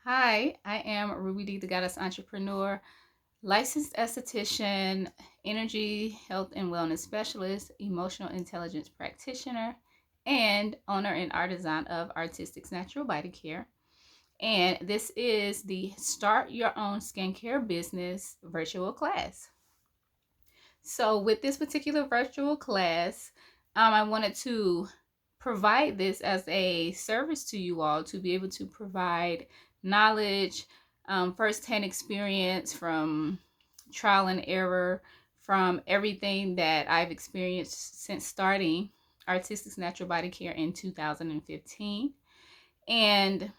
Hi, I am Ruby D, the Goddess Entrepreneur, licensed esthetician, energy, health, and wellness specialist, emotional intelligence practitioner, and owner and artisan of Artistics Natural Body Care. And this is the Start Your Own Skincare Business virtual class. So, with this particular virtual class, I wanted to provide this as a service to you all to be able to provide knowledge, firsthand experience from trial and error, from everything that I've experienced since starting Artistics Natural Body Care in 2015. And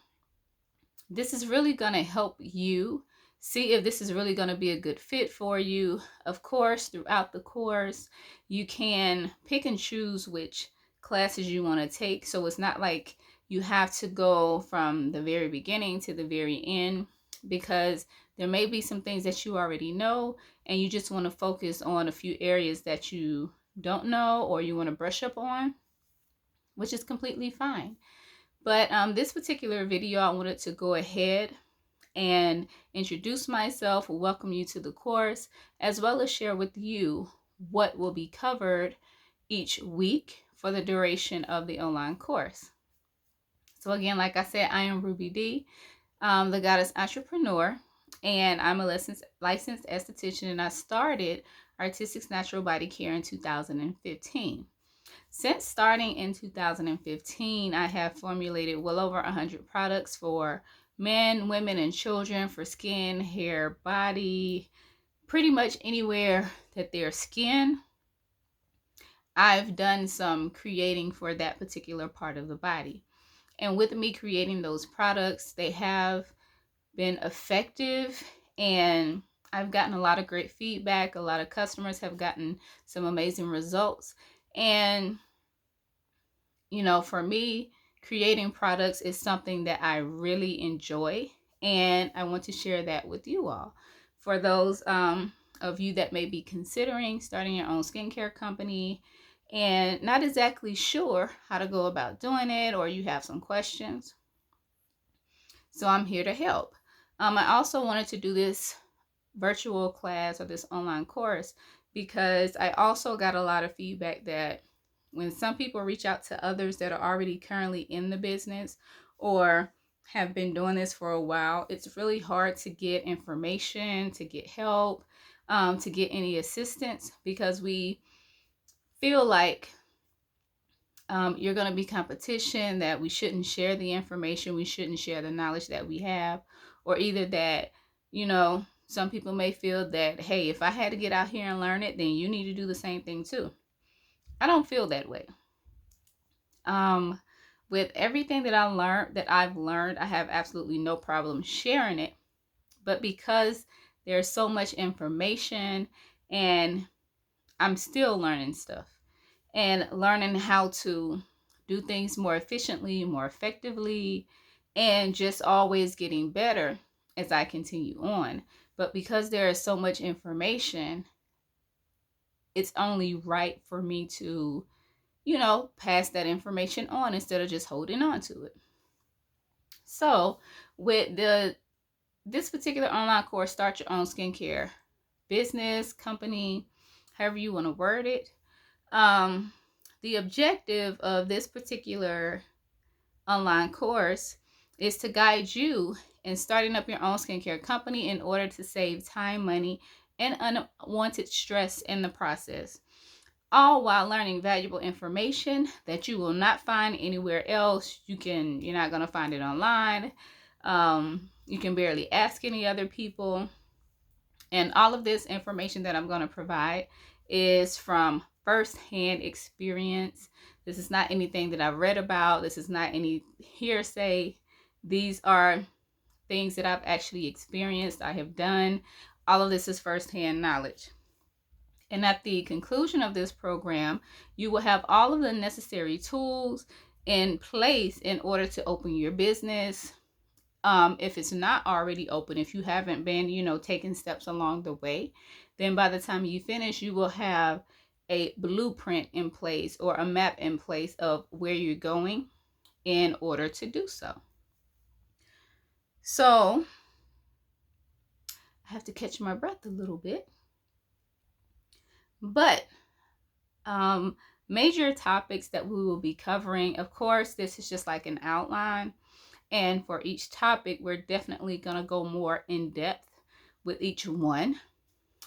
this is really going to help you see if this is really going to be a good fit for you. Of course, throughout the course, you can pick and choose which classes you want to take. So it's not like you have to go from the very beginning to the very end, because there may be some things that you already know and you just want to focus on a few areas that you don't know or you want to brush up on, which is completely fine. But this particular video, I wanted to go ahead and introduce myself, welcome you to the course, as well as share with you what will be covered each week for the duration of the online course. So again, like I said, I am Ruby D, the Goddess Entrepreneur, and I'm a licensed esthetician, and I started Artistics Natural Body Care in 2015. Since starting in 2015, I have formulated well over 100 products for men, women, and children for skin, hair, body, pretty much anywhere that there's skin. I've done some creating for that particular part of the body. And with me creating those products, they have been effective, and I've gotten a lot of great feedback. A lot of customers have gotten some amazing results. And for me, creating products is something that I really enjoy, and I want to share that with you all. For those of you that may be considering starting your own skincare company and not exactly sure how to go about doing it, or you have some questions, so I'm here to help. I also wanted to do this virtual class or this online course because I also got a lot of feedback that when some people reach out to others that are already currently in the business or have been doing this for a while, it's really hard to get information, to get help, to get any assistance, because we feel like you're going to be competition, that we shouldn't share the information, we shouldn't share the knowledge that we have, or either that, some people may feel that, hey, if I had to get out here and learn it, then you need to do the same thing too. I don't feel that way. With everything that I've learned, I have absolutely no problem sharing it. But because there's so much information, and I'm still learning stuff and learning how to do things more efficiently, more effectively, and just always getting better as I continue on. But because there is so much information, it's only right for me to, pass that information on instead of just holding on to it. So with this particular online course, Start Your Own Skincare Business, Company, however you want to word it, the objective of this particular online course is to guide you in starting up your own skincare company in order to save time, money, and unwanted stress in the process, all while learning valuable information that you will not find anywhere else. You're not going to find it online. You can barely ask any other people. And all of this information that I'm going to provide is from firsthand experience. This is not anything that I've read about. This is not any hearsay. These are things that I've actually experienced, I have done. All of this is firsthand knowledge. And at the conclusion of this program, you will have all of the necessary tools in place in order to open your business. If it's not already open, if you haven't been, taking steps along the way, then by the time you finish, you will have a blueprint in place or a map in place of where you're going in order to do so. So I have to catch my breath a little bit. But major topics that we will be covering, of course, this is just like an outline. And for each topic, we're definitely going to go more in depth with each one.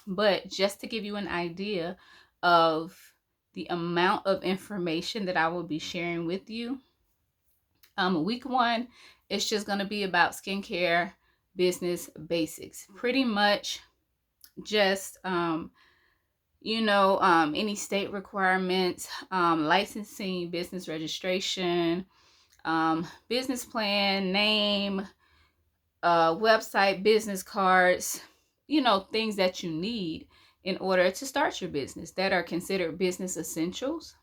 But just to give you an idea of the amount of information that I will be sharing with you, week one is just going to be about skincare business basics. Pretty much just, any state requirements, licensing, business registration, business plan, name, website, business cards, things that you need in order to start your business that are considered business essentials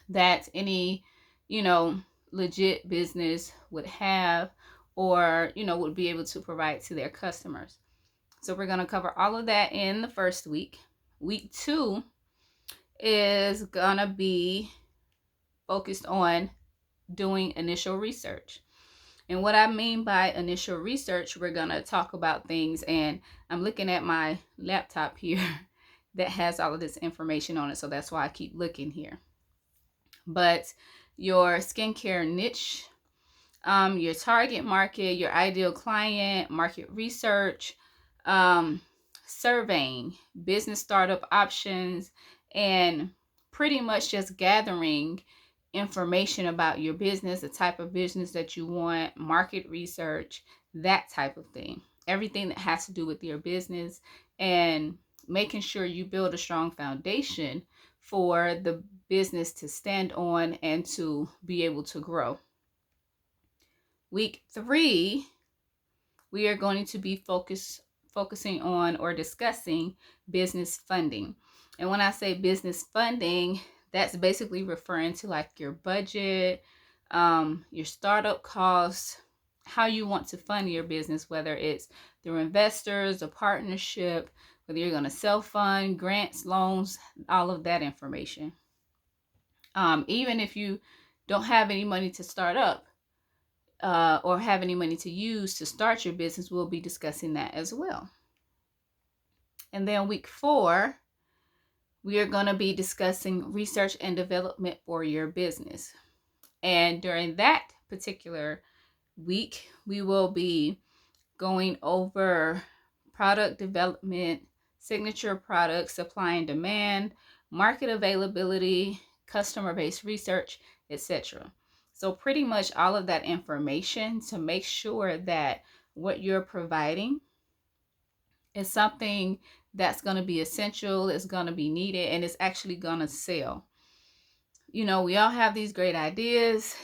that any, you know, legit business would have or, would be able to provide to their customers. So we're going to cover all of that in the first week. Week two is going to be focused on doing initial research. And what I mean by initial research, we're going to talk about things, and I'm looking at my laptop here that has all of this information on it, so that's why I keep looking here. But your skincare niche, your target market, your ideal client, market research, surveying, business startup options, and pretty much just gathering information about your business, the type of business that you want, market research, that type of thing. Everything that has to do with your business and making sure you build a strong foundation for the business to stand on and to be able to grow. Week three, we are going to be focusing on or discussing business funding. And when I say business funding, that's basically referring to like your budget, your startup costs, how you want to fund your business, whether it's through investors, a partnership, whether you're going to self-fund, grants, loans, all of that information. Even if you don't have any money to start up, or have any money to use to start your business, we'll be discussing that as well. And then week four, we are going to be discussing research and development for your business. And during that particular week, we will be going over product development, signature products, supply and demand, market availability, customer-based research, etc. So pretty much all of that information to make sure that what you're providing is something that's going to be essential, it's going to be needed, and it's actually going to sell. We all have these great ideas,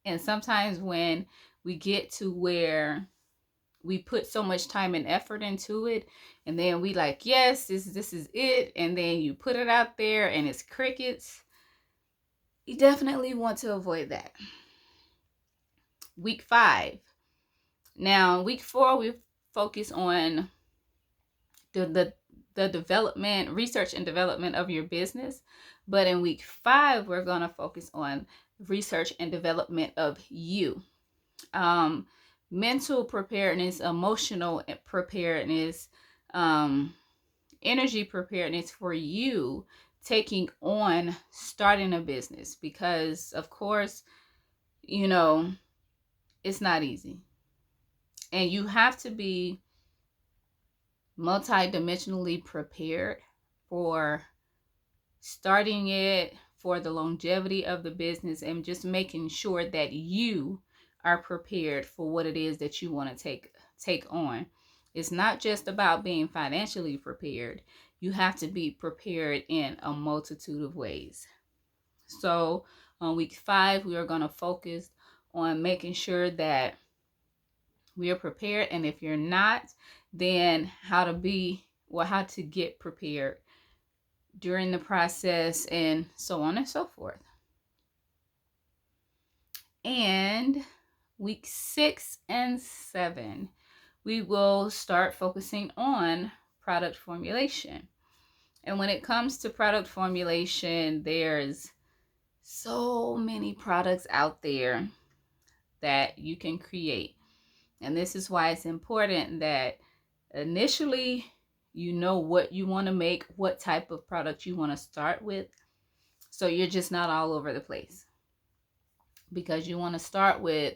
and sometimes when we get to where we put so much time and effort into it, and then we like, yes, this is it, and then you put it out there and it's crickets. You definitely want to avoid that. Week five. Now, week four, we focus on the development, research and development of your business. But in week five, we're going to focus on research and development of you. Mental preparedness, emotional preparedness, energy preparedness for you taking on starting a business, because of course, it's not easy, and you have to be multidimensionally prepared for starting it, for the longevity of the business, and just making sure that you are prepared for what it is that you want to take on. It's not just about being financially prepared. You have to be prepared in a multitude of ways. So on week five, we are going to focus on making sure that we are prepared. And if you're not, then how to get prepared during the process, and so on and so forth. And week 6 and 7, we will start focusing on product formulation. And when it comes to product formulation, there's so many products out there that you can create. And this is why it's important that initially you know what you want to make, what type of product you want to start with. So you're just not all over the place. Because you want to start with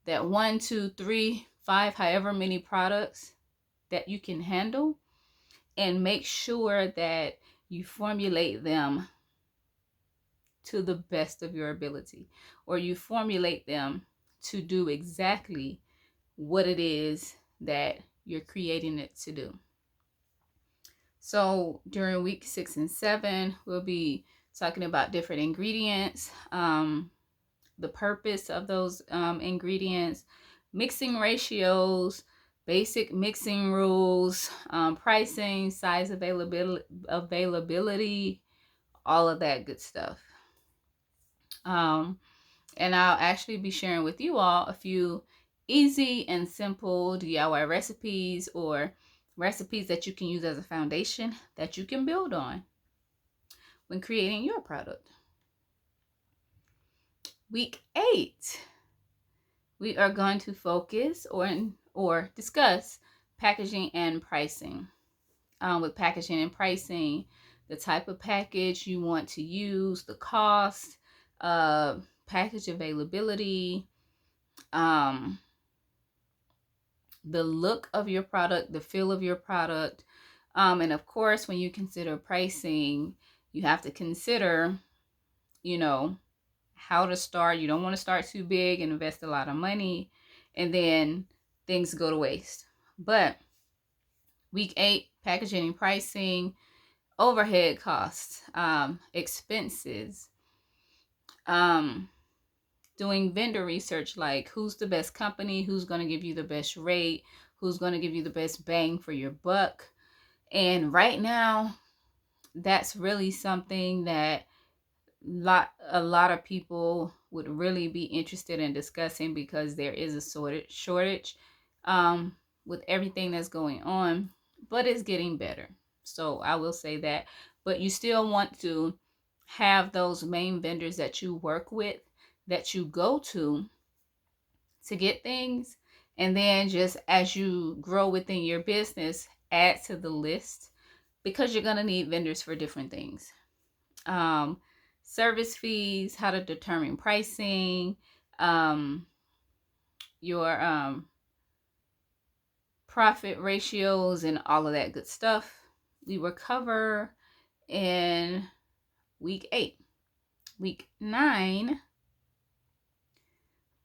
that 1, 2, 3, 5, however many products that you can handle, and make sure that you formulate them to the best of your ability, or you formulate them to do exactly what it is that you're creating it to do. So during week 6 and 7, we'll be talking about different ingredients, the purpose of those ingredients, mixing ratios, basic mixing rules, pricing, size, availability, all of that good stuff. And I'll actually be sharing with you all a few easy and simple DIY recipes, or recipes that you can use as a foundation that you can build on when creating your product. Week 8, we are going to focus or discuss packaging and pricing. With packaging and pricing, the type of package you want to use, the cost, package availability, the look of your product, the feel of your product. And of course, when you consider pricing, you have to consider, how to start. You don't want to start too big and invest a lot of money, and then things go to waste. But week 8, packaging and pricing, overhead costs, expenses, doing vendor research, like who's the best company, who's going to give you the best rate, who's going to give you the best bang for your buck. And right now, that's really something that a lot of people would really be interested in discussing, because there is a shortage with everything that's going on, but it's getting better. So I will say that. But you still want to have those main vendors that you work with, that you go to get things. And then just as you grow within your business, add to the list, because you're going to need vendors for different things. Service fees, how to determine pricing, your profit ratios, and all of that good stuff we will cover in week 8. Week 9,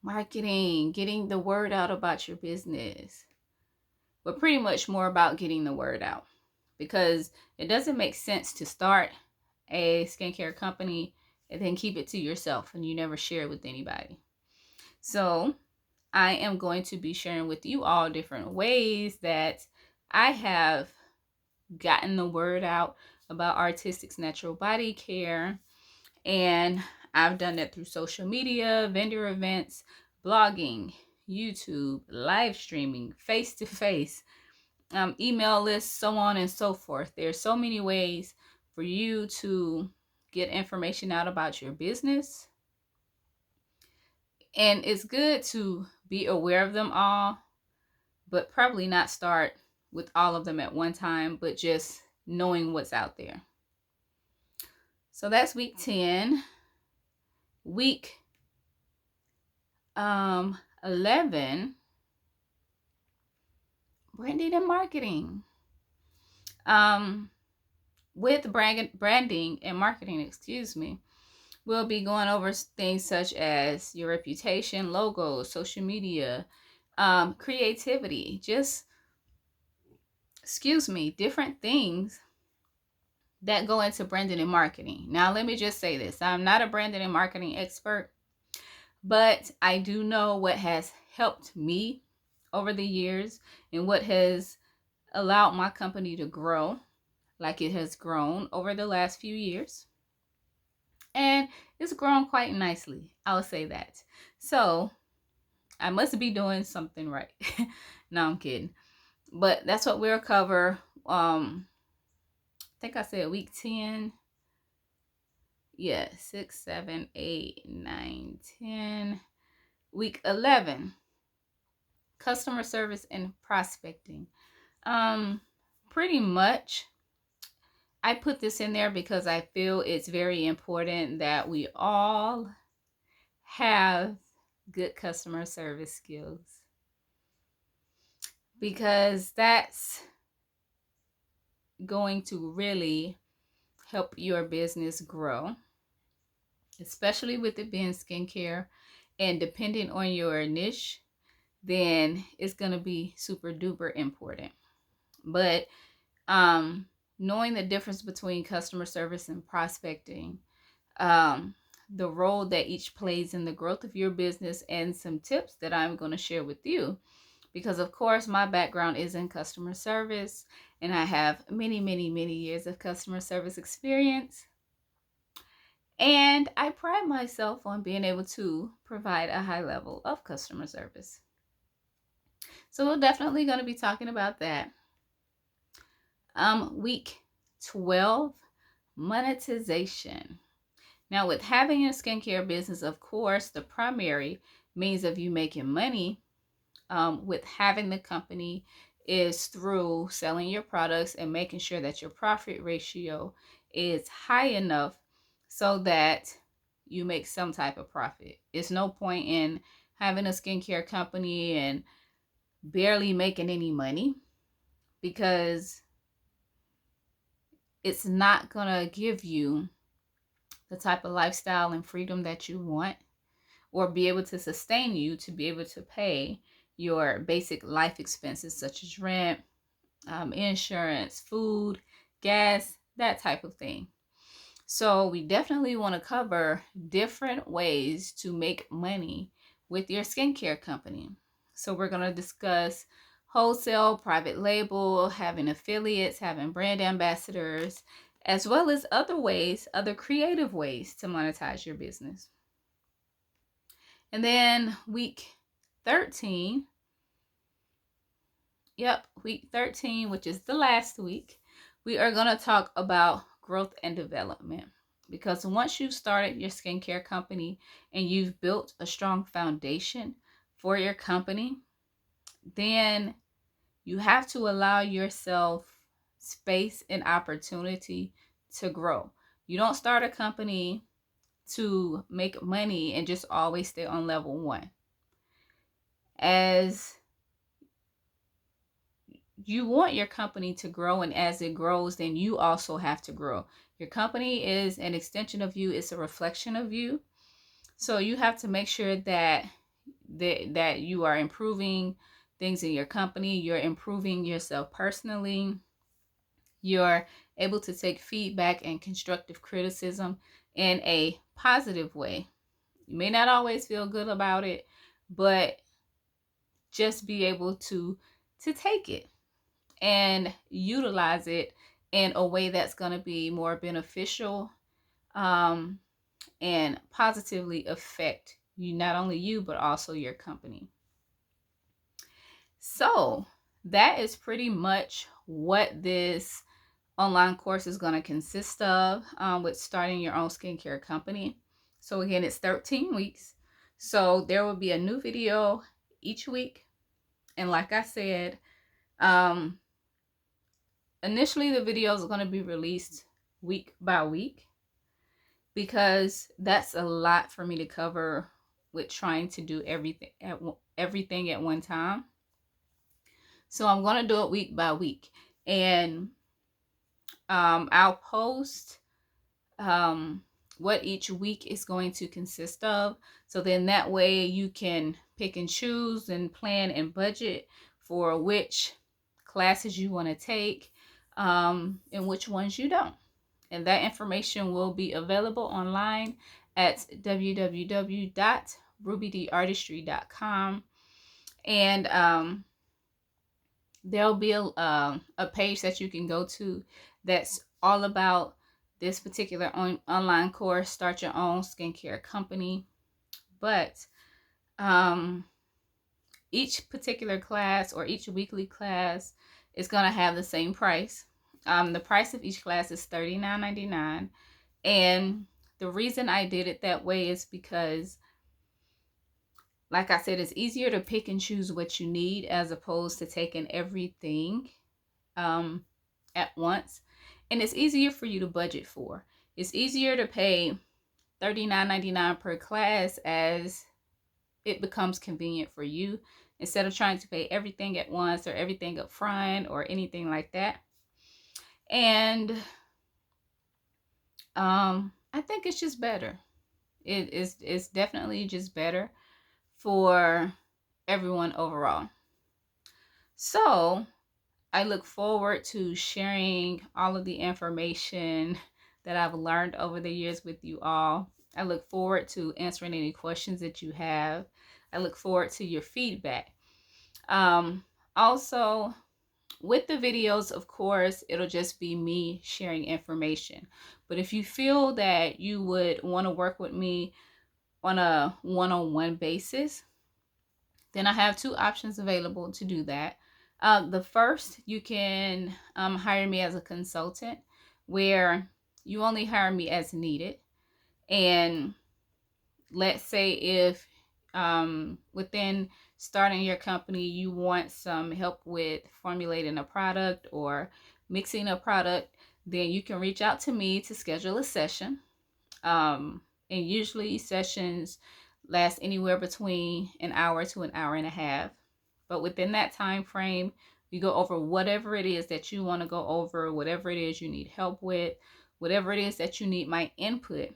marketing, getting the word out about your business. But pretty much more about getting the word out, because it doesn't make sense to start a skincare company and then keep it to yourself and you never share it with anybody. So I am going to be sharing with you all different ways that I have gotten the word out about Artistic's natural body care. And I've done that through social media, vendor events, blogging, YouTube, live streaming, face-to-face, email lists, so on and so forth. There's so many ways for you to get information out about your business. And it's good to be aware of them all, but probably not start with all of them at one time, but just knowing what's out there. So that's week 10. Week 11, branding and marketing. With branding and marketing, we'll be going over things such as your reputation, logos, social media, creativity, different things that go into branding and marketing. Now, let me just say this. I'm not a branding and marketing expert, but I do know what has helped me over the years and what has allowed my company to grow like it has grown over the last few years. And it's grown quite nicely, I'll say that. So I must be doing something right. No, I'm kidding. But that's what we'll cover. I think I said week 10. Yeah, 6, 7, 8, 9, 10. Week 11, customer service and prospecting. Um, Pretty much, I put this in there because I feel it's very important that we all have good customer service skills, because that's going to really help your business grow, especially with it being skincare. And depending on your niche, then it's going to be super duper important. But um, knowing the difference between customer service and prospecting, um, the role that each plays in the growth of your business, and some tips that I'm going to share with you. Because, of course, my background is in customer service, and I have many, many, many years of customer service experience. And I pride myself on being able to provide a high level of customer service. So we're definitely going to be talking about that. Week 12, monetization. Now, with having a skincare business, of course, the primary means of you making money with having the company is through selling your products and making sure that your profit ratio is high enough so that you make some type of profit. It's no point in having a skincare company and barely making any money, because it's not going to give you the type of lifestyle and freedom that you want, or be able to sustain you to be able to pay your basic life expenses such as rent, insurance, food, gas, that type of thing. So we definitely want to cover different ways to make money with your skincare company. So we're going to discuss wholesale, private label, having affiliates, having brand ambassadors, as well as other ways, other creative ways to monetize your business. And then week 13, week 13, which is the last week, we are going to talk about growth and development. Because once you've started your skincare company and you've built a strong foundation for your company, then you have to allow yourself space and opportunity to grow. You don't start a company to make money and just always stay on level one. As you want your company to grow, and as it grows, then you also have to grow. Your company is an extension of you, it's a reflection of you. So you have to make sure that you are improving things in your company, you're improving yourself personally, you're able to take feedback and constructive criticism in a positive way. You may not always feel good about it, but just be able to take it and utilize it in a way that's going to be more beneficial, and positively affect you, not only you, but also your company. So that is pretty much what this online course is going to consist of, with starting your own skincare company. So again, it's 13 weeks. So there will be a new video each week. And like I said, initially the videos are going to be released week by week, because that's a lot for me to cover with trying to do everything at one time. So I'm going to do it week by week, and I'll post what each week is going to consist of, so then that way you can pick and choose and plan and budget for which classes you want to take, and which ones you don't. And that information will be available online at www.rubydartistry.com. And there'll be a page that you can go to that's all about this particular online course, Start Your Own Skincare Company. But each particular class, or each weekly class, is going to have the same price. The price of each class is $39.99. And the reason I did it that way is because like I said, it's easier to pick and choose what you need as opposed to taking everything um, at once. And it's easier for you to budget for. It's easier to pay $39.99 per class as it becomes convenient for you instead of trying to pay everything at once or everything up front or anything like that. And I think it's just better. It's definitely just better for everyone overall. So I look forward to sharing all of the information that I've learned over the years with you all. I look forward to answering any questions that you have. I look forward to your feedback. Also, with the videos, of course, it'll just be me sharing information. But if you feel that you would want to work with me on a one-on-one basis, then I have two options available to do that. The first, you can hire me as a consultant, where you only hire me as needed. And let's say if within starting your company, you want some help with formulating a product or mixing a product, then you can reach out to me to schedule a session. And usually sessions last anywhere between an hour to an hour and a half. But within that time frame, we go over whatever it is that you want to go over, whatever it is you need help with, whatever it is that you need my input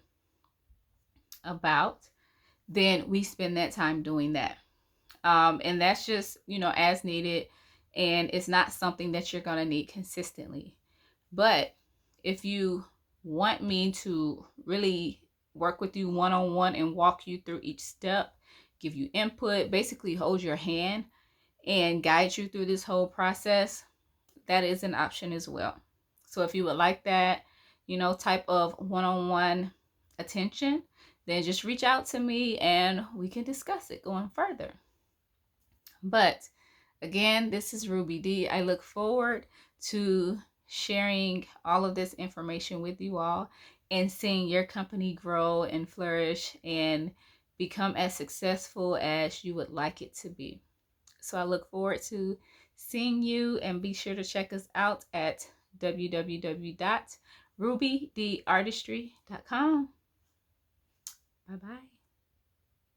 about, then we spend that time doing that. And that's just, as needed. And it's not something that you're going to need consistently. But if you want me to really work with you one on one and walk you through each step, give you input, basically hold your hand and guide you through this whole process, that is an option as well. So if you would like that, type of one on one attention, then just reach out to me and we can discuss it going further. But again, this is Ruby D. I look forward to sharing all of this information with you all and seeing your company grow and flourish and become as successful as you would like it to be. So I look forward to seeing you, and be sure to check us out at www.rubydartistry.com. Bye-bye.